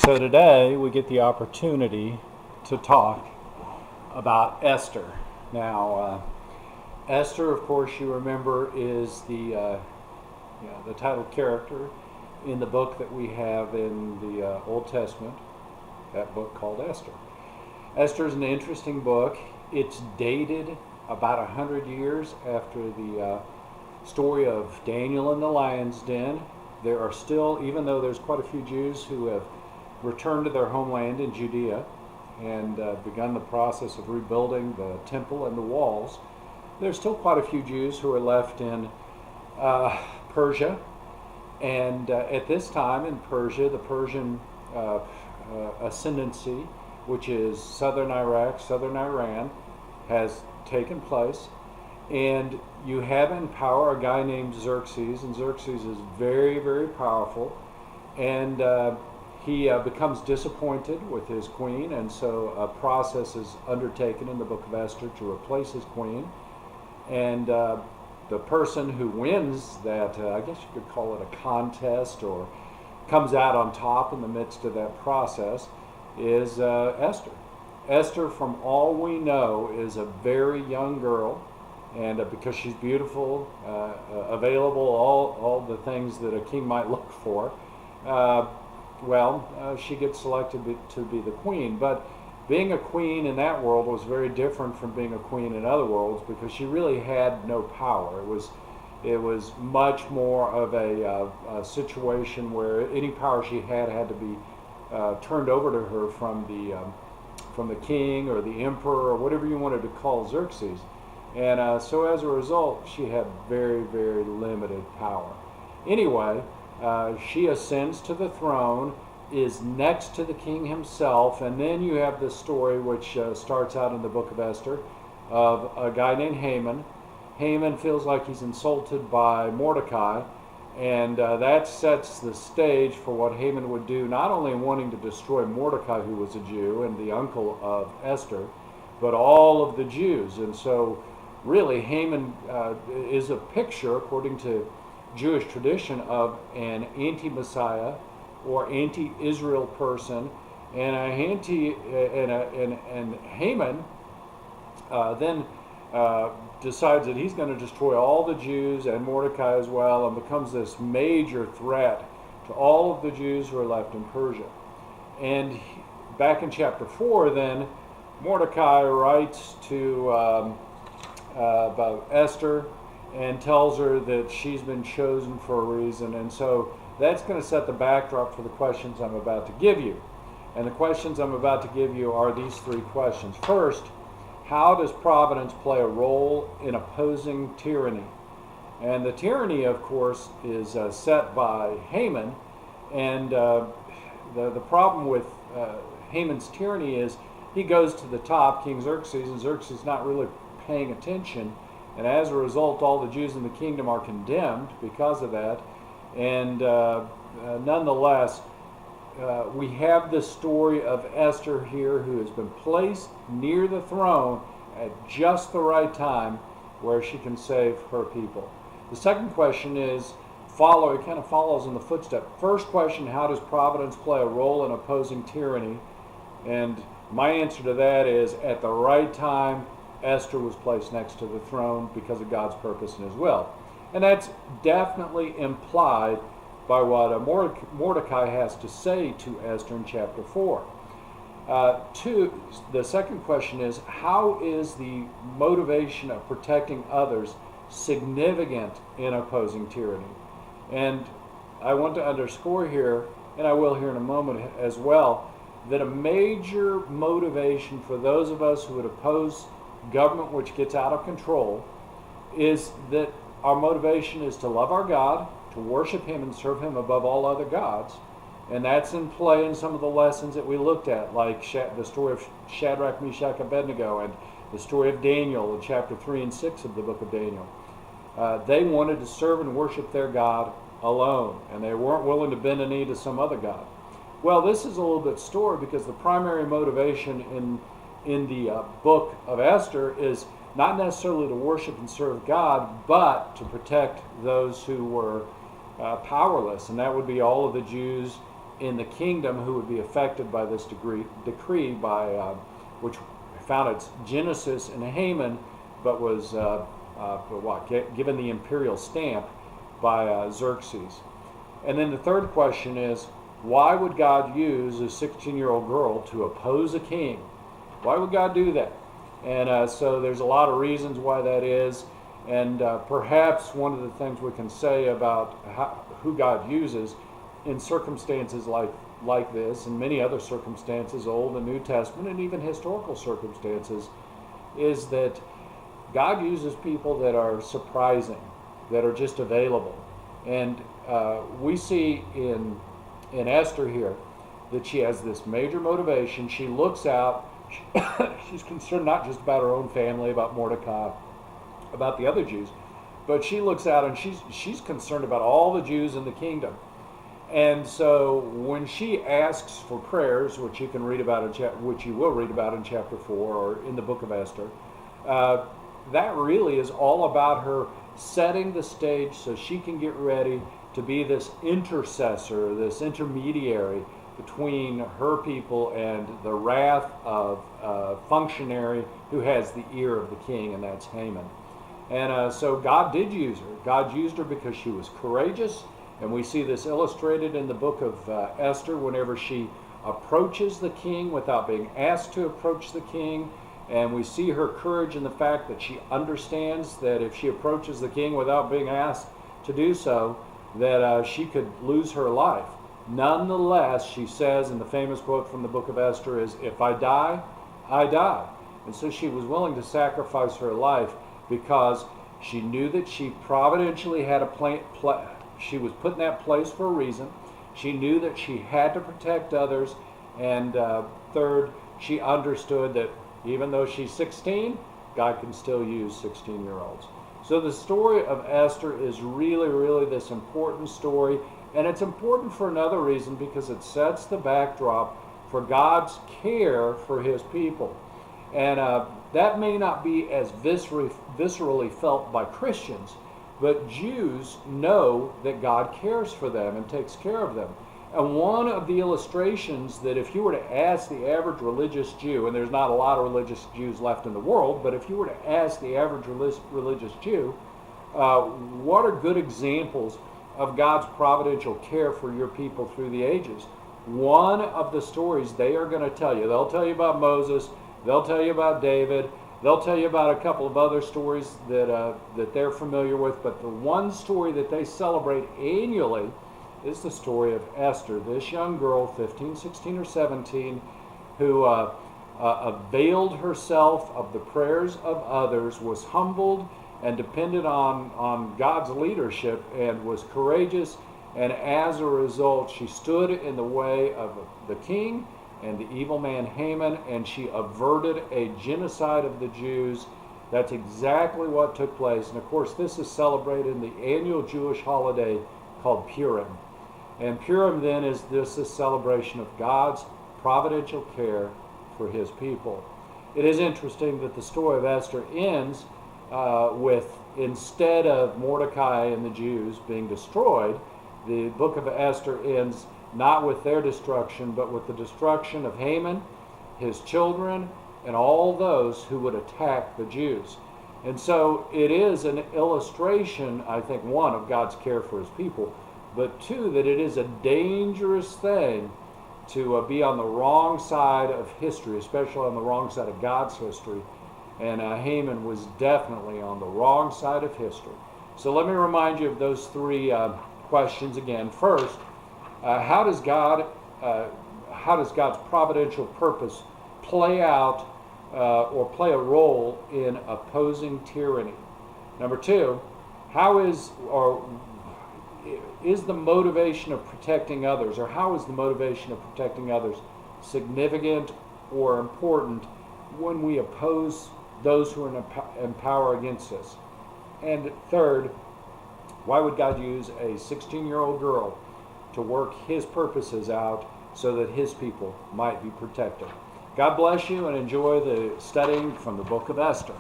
So today we get the opportunity to talk about Esther. Now, Esther, of course, you remember, is the title character in the book that we have in the Old Testament, that book called Esther. Esther is an interesting book. It's dated about 100 years after the story of Daniel in the lion's den. There are still, even though there's quite a few Jews who have returned to their homeland in Judea and begun the process of rebuilding the temple and the walls, there's still quite a few Jews who are left in Persia. And at this time in Persia, the Persian ascendancy, which is southern Iraq, southern Iran, has taken place. And you have in power a guy named Xerxes, and Xerxes is very, very powerful. And he becomes disappointed with his queen, and so a process is undertaken in the book of Esther to replace his queen. And the person who wins that, I guess you could call it a contest, or comes out on top in the midst of that process, is Esther. Esther, from all we know, is a very young girl, and because she's beautiful, available, all the things that a king might look for, she gets selected to be the queen. But being a queen in that world was very different from being a queen in other worlds, because she really had no power. It was much more of a situation where any power she had to be turned over to her from the king or the emperor or whatever you wanted to call Xerxes. And so as a result, she had very, very limited power. Anyway, she ascends to the throne, is next to the king himself, and then you have this story which starts out in the book of Esther of a guy named Haman. Haman feels like he's insulted by Mordecai, and that sets the stage for what Haman would do, not only wanting to destroy Mordecai, who was a Jew and the uncle of Esther, but all of the Jews. And so really Haman is a picture, according to Jewish tradition, of an anti-Messiah or anti-Israel person, and Haman then decides that he's going to destroy all the Jews and Mordecai as well, and becomes this major threat to all of the Jews who are left in Persia. And back in chapter 4, then Mordecai writes to about Esther and tells her that she's been chosen for a reason. And so that's going to set the backdrop for the questions I'm about to give you. And the questions I'm about to give you are these three questions. First, how does providence play a role in opposing tyranny? And the tyranny, of course, is set by Haman. And the problem with Haman's tyranny is he goes to the top, King Xerxes, and Xerxes is not really paying attention. And as a result, all the Jews in the kingdom are condemned because of that. And nonetheless, we have the story of Esther here, who has been placed near the throne at just the right time where she can save her people. The second question is it kind of follows in the footstep. First question, how does providence play a role in opposing tyranny? And my answer to that is, at the right time, Esther was placed next to the throne because of God's purpose and his will. And that's definitely implied by what Mordecai has to say to Esther in chapter 4. The second question is, how is the motivation of protecting others significant in opposing tyranny? And I want to underscore here, and I will here in a moment as well, that a major motivation for those of us who would oppose government which gets out of control is that our motivation is to love our God, to worship him and serve him above all other gods. And that's in play in some of the lessons that we looked at, like the story of Shadrach, Meshach, Abednego, and the story of Daniel in chapter 3 and 6 of the book of Daniel. They wanted to serve and worship their God alone, and they weren't willing to bend a knee to some other god. Well, this is a little bit story, because the primary motivation in the book of Esther is not necessarily to worship and serve God, but to protect those who were powerless, and that would be all of the Jews in the kingdom who would be affected by this decree by which found its genesis in Haman, but was given the imperial stamp by Xerxes. And then the third question is, why would God use a 16-year-old girl to oppose a king? Why would God do that? And so there's a lot of reasons why that is. And perhaps one of the things we can say about who God uses in circumstances like this, and many other circumstances, Old and New Testament, and even historical circumstances, is that God uses people that are surprising, that are just available. And we see in Esther here that she has this major motivation. She looks out, she's concerned not just about her own family, about Mordecai, about the other Jews, but she looks out and she's concerned about all the Jews in the kingdom. And so when she asks for prayers, which you can read about which you will read about in chapter 4 or in the book of Esther, that really is all about her setting the stage so she can get ready to be this intercessor, this intermediary between her people and the wrath of a functionary who has the ear of the king, and that's Haman. And so God did use her. God used her because she was courageous, and we see this illustrated in the book of Esther whenever she approaches the king without being asked to approach the king. And we see her courage in the fact that she understands that if she approaches the king without being asked to do so, that she could lose her life. Nonetheless, she says, and the famous quote from the book of Esther is, "If I die, I die." And so she was willing to sacrifice her life because she knew that she providentially had she was put in that place for a reason. She knew that she had to protect others. And third, she understood that even though she's 16, God can still use 16-year-olds. So the story of Esther is really, really this important story. And it's important for another reason, because it sets the backdrop for God's care for his people. And that may not be as viscerally felt by Christians, but Jews know that God cares for them and takes care of them. And one of the illustrations that if you were to ask the average religious Jew, and there's not a lot of religious Jews left in the world, but if you were to ask the average religious Jew, what are good examples of God's providential care for your people through the ages? One of the stories they are going to tell you, they'll tell you about Moses, they'll tell you about David, they'll tell you about a couple of other stories that they're familiar with, but the one story that they celebrate annually is the story of Esther, this young girl, 15, 16, or 17, who availed herself of the prayers of others, was humbled and depended on God's leadership, and was courageous, and as a result she stood in the way of the king and the evil man Haman, and she averted a genocide of the Jews. That's exactly what took place. And of course this is celebrated in the annual Jewish holiday called Purim. And Purim then is this celebration of God's providential care for his people. It is interesting that the story of Esther ends with, instead of Mordecai and the Jews being destroyed, the book of Esther ends not with their destruction, but with the destruction of Haman, his children, and all those who would attack the Jews. And so it is an illustration, I think, one, of God's care for his people, but two, that it is a dangerous thing to be on the wrong side of history, especially on the wrong side of God's history. And Haman was definitely on the wrong side of history. So let me remind you of those three questions again. First, how does God's providential purpose play out or play a role in opposing tyranny? Number two, how is the motivation of protecting others, or how is the motivation of protecting others significant or important when we oppose those who are in power against us? And third, why would God use a 16-year-old girl to work his purposes out so that his people might be protected? God bless you, and enjoy the studying from the book of Esther.